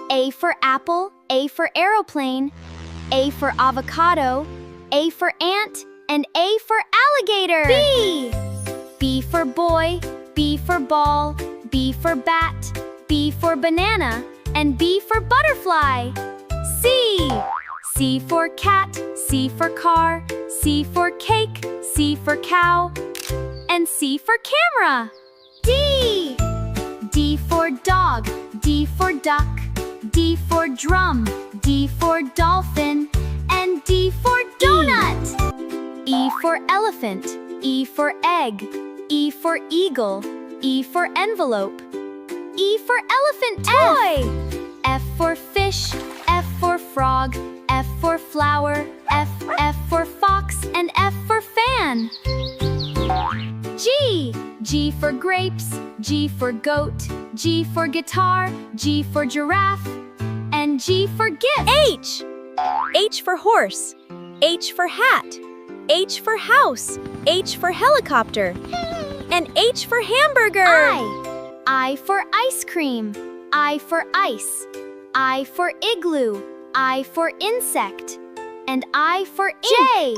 A for apple, A for aeroplane, A for avocado, A for ant, and A for alligator. B! B for boy, B for ball, B for bat, B for banana, and B for butterfly. C! C for cat, C for car, C for cake, C for cow, and C for camera. D! D for dog, D for duck, D for drum, D for dolphin, and D for donut. E for elephant, E for egg, E for eagle, E for envelope, E for elephant toy. F for fish, F for frog, F for flower, F for fox, and F for fan. G! G for grapes, G for goat, G for guitar, G for giraffe, and G for gift. H! H for horse, H for hat, H for house, H for helicopter, and H for hamburger. I for ice cream, I for ice, I for igloo, I for insect, and I for ink. J!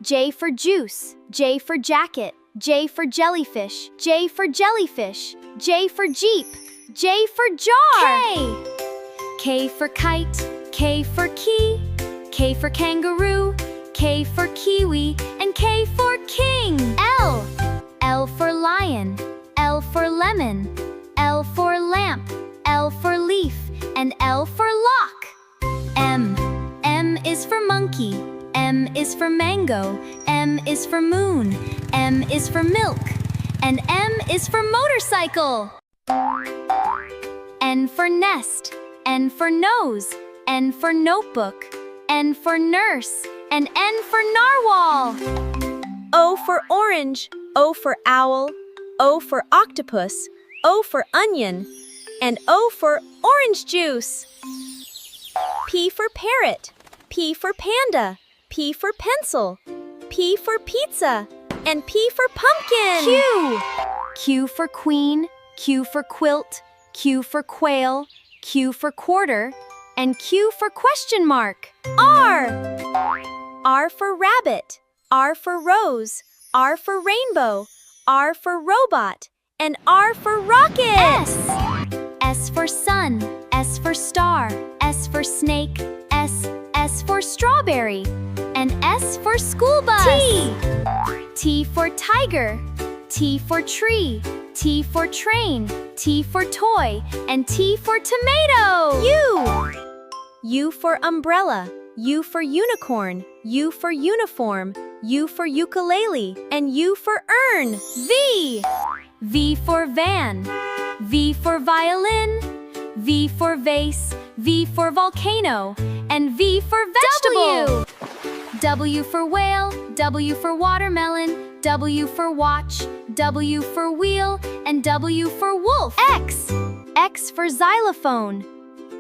J for juice, J for jacket, J for jellyfish, J for jellyfish, J for jeep, J for jar. K! K for kite, K for key, K for kangaroo, K for kiwi, and K for king. L! L for lion, L for lemon, L for lamp, L for leaf, and L for lock. M! M is for monkey, M is for mango, M is for moon, M is for milk, and M is for motorcycle. N for nest, N for nose, N for notebook, N for nurse, and N for narwhal. O for orange, O for owl, O for octopus, O for onion, and O for orange juice. P for parrot, P for panda, P for pencil, P for pizza, and P for pumpkin. Q! Q for queen, Q for quilt, Q for quail, Q for quarter, and Q for question mark. R! R for rabbit, R for rose, R for rainbow, R for robot, and R for rocket. S! S for sun, S for star, S for snake, S for strawberry, and S for school bus. T! T for tiger, T for tree, T for train, T for toy, and T for tomato. U! U for umbrella, U for unicorn, U for uniform, U for ukulele, and U for urn. V! V for van, V for violin, V for vase, V for volcano, and V for vegetable. W for whale, W for watermelon, W for watch, W for wheel, and W for wolf. X! X for xylophone,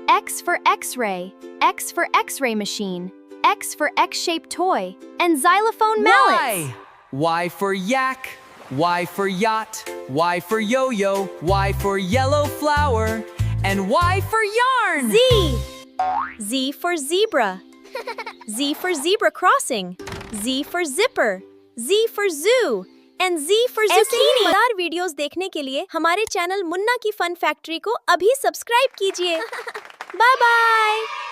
X for x-ray, X for x-ray machine, X for X-shaped toy, and xylophone mallets. Y for yak, Y for yacht, Y for yo-yo, Y for yellow flower, and Y for yarn. Z! Z for zebra, Z for zebra crossing, Z for zipper, Z for zoo, and Z for zucchini. मजेदार videos देखने के लिए हमारे channel Munna की fun factory को अभी subscribe कीजिए। Bye bye.